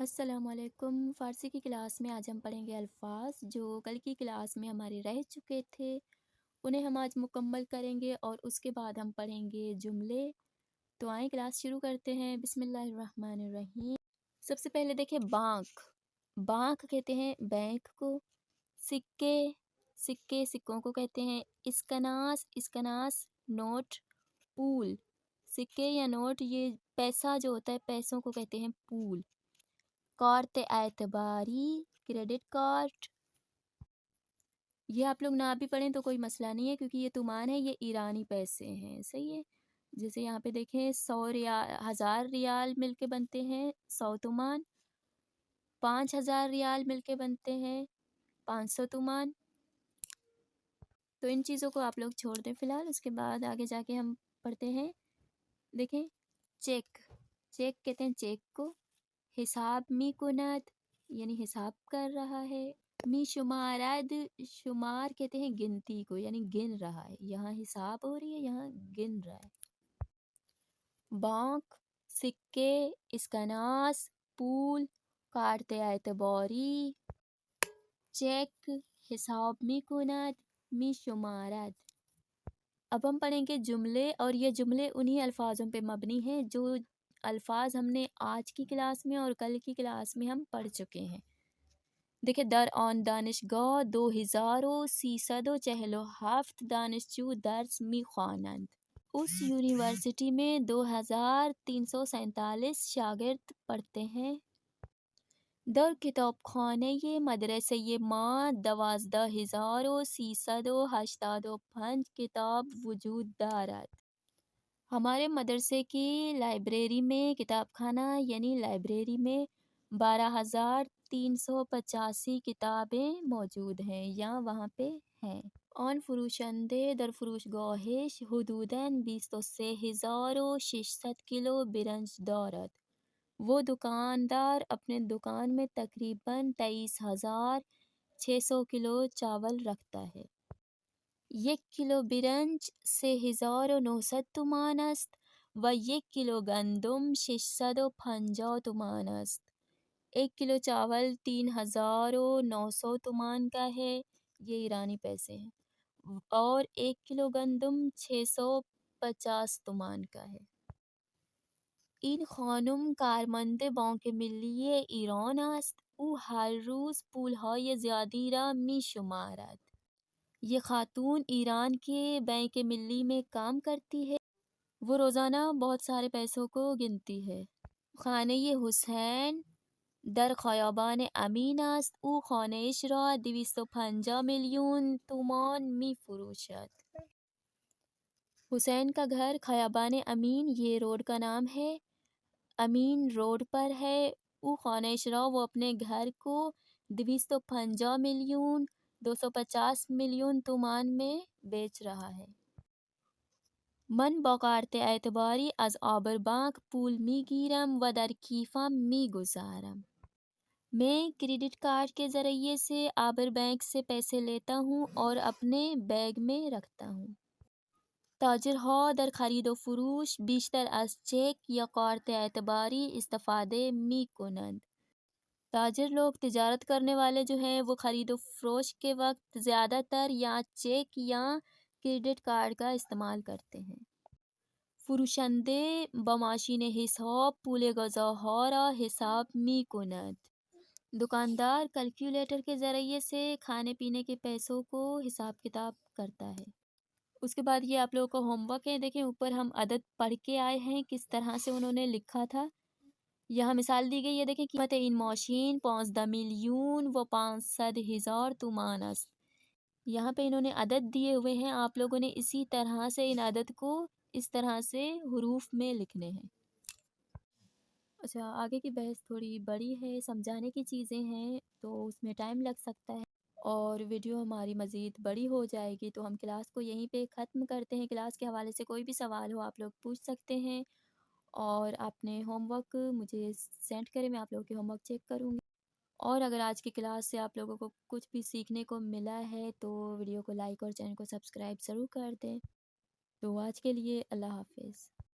السلام علیکم۔ فارسی کی کلاس میں آج ہم پڑھیں گے الفاظ جو کل کی کلاس میں ہمارے رہ چکے تھے، انہیں ہم آج مکمل کریں گے اور اس کے بعد ہم پڑھیں گے جملے۔ تو آئیں کلاس شروع کرتے ہیں۔ بسم اللہ الرحمن الرحیم۔ سب سے پہلے دیکھیں بانک۔ بانک کہتے ہیں بینک کو۔ سکے، سکے سکوں کو کہتے ہیں۔ اسکناس، اسکناس نوٹ۔ پول، سکے یا نوٹ یہ پیسہ جو ہوتا ہے پیسوں کو کہتے ہیں پول۔ کارت اعتباری، کریڈٹ کارڈ۔ یہ آپ لوگ نہ بھی پڑھیں تو کوئی مسئلہ نہیں ہے کیونکہ یہ تومان ہے، یہ ایرانی پیسے ہیں، صحیح ہے۔ جیسے یہاں پہ دیکھیں 1000 ریال مل کے بنتے ہیں 100 تومان، 5000 ریال مل کے بنتے ہیں 500 تومان۔ تو ان چیزوں کو آپ لوگ چھوڑ دیں فی الحال، اس کے بعد آگے جا کے ہم پڑھتے ہیں۔ دیکھیں چیک، چیک کہتے ہیں چیک کو۔ حساب می کند یعنی حساب کر رہا ہے۔ می شمارد، شمار کہتے ہیں گنتی کو یعنی گن رہا ہے، یہاں حساب ہو رہی ہے یہاں گن رہا ہے۔ بانک، سکے، اسکناس، پول، کارت اعتباری، چیک، حساب می کند، می شمارد۔ اب ہم پڑھیں گے جملے، اور یہ جملے انہی الفاظوں پہ مبنی ہیں جو الفاظ ہم نے آج کی کلاس میں اور کل کی کلاس میں ہم پڑھ چکے ہیں۔ دیکھیں در آن دانشگاه 2347 دانشجو درس می خوانند۔ اس یونیورسٹی میں 2347 شاگرد پڑھتے ہیں۔ در کتاب خانه مدرسه ما 12385 کتاب وجود دارد۔ ہمارے مدرسے کی لائبریری میں کتاب خانہ یعنی لائبریری میں 12385 کتابیں موجود ہیں یا وہاں پہ ہیں۔ آن فروشنده در فروشگاهش حدوداً 23600 کلو برنج دارد۔ وہ دکاندار اپنے دکان میں تقریباً 23600 کلو چاول رکھتا ہے۔ یک کلو برنج 3900 تومان است و یک کلو گندم 650 تومان است۔ ایک کلو چاول 3900 تومان کا ہے، یہ ایرانی پیسے ہیں، اور ایک کلو گندم 650 تومان کا ہے۔ این خانم کارمند بانک ملی ایران است. او هر روز پولهای زیادی را می شمارد. یہ خاتون ایران کے بینک ملی میں کام کرتی ہے، وہ روزانہ بہت سارے پیسوں کو گنتی ہے۔ خانه حسین در خیابان امین است. او خانه‌اش را 250 میلیون تومان می فروشد. حسین کا گھر خیابان امین، یہ روڈ کا نام ہے، امین روڈ پر ہے۔ او خانه‌اش را، وہ اپنے گھر کو 250 میلیون 250 میلیون تومان میں بیچ رہا ہے۔ من با کارت اعتباری از آبربانک پول می گیرم و در کیفم می گذارم۔ میں کریڈٹ کارڈ کے ذریعے سے آبر بینک سے پیسے لیتا ہوں اور اپنے بیگ میں رکھتا ہوں۔ تاجرها در خرید و فروش بیشتر از چیک یا کارت اعتباری استفاده می کنند۔ تاجر لوگ، تجارت کرنے والے جو ہیں، وہ خرید و فروش کے وقت زیادہ تر یا چیک یا کریڈٹ کارڈ کا استعمال کرتے ہیں۔ فروشنده با ماشین حساب پول غذاها را حساب می کند۔ دکاندار کیلکولیٹر کے ذریعے سے کھانے پینے کے پیسوں کو حساب کتاب کرتا ہے۔ اس کے بعد یہ آپ لوگوں کو ہوم ورک ہے، دیکھیں اوپر ہم عدد پڑھ کے آئے ہیں کس طرح سے انہوں نے لکھا تھا۔ یہاں مثال دی گئی ہے، دیکھیں قیمت این ماشین 15 میلیون و 500,000 تومان است۔ یہاں پہ انہوں نے عدد دیے ہوئے ہیں، آپ لوگوں نے اسی طرح سے ان عدد کو اس طرح سے حروف میں لکھنے ہیں۔ اچھا، آگے کی بحث تھوڑی بڑی ہے، سمجھانے کی چیزیں ہیں تو اس میں ٹائم لگ سکتا ہے اور ویڈیو ہماری مزید بڑی ہو جائے گی، تو ہم کلاس کو یہیں پہ ختم کرتے ہیں۔ کلاس کے حوالے سے کوئی بھی سوال ہو آپ لوگ پوچھ سکتے ہیں، اور آپ نے ہوم ورک مجھے سینڈ کریں، میں آپ لوگوں کے ہوم ورک چیک کروں گی۔ اور اگر آج کی کلاس سے آپ لوگوں کو کچھ بھی سیکھنے کو ملا ہے تو ویڈیو کو لائک اور چینل کو سبسکرائب ضرور کر دیں۔ تو آج کے لیے اللہ حافظ۔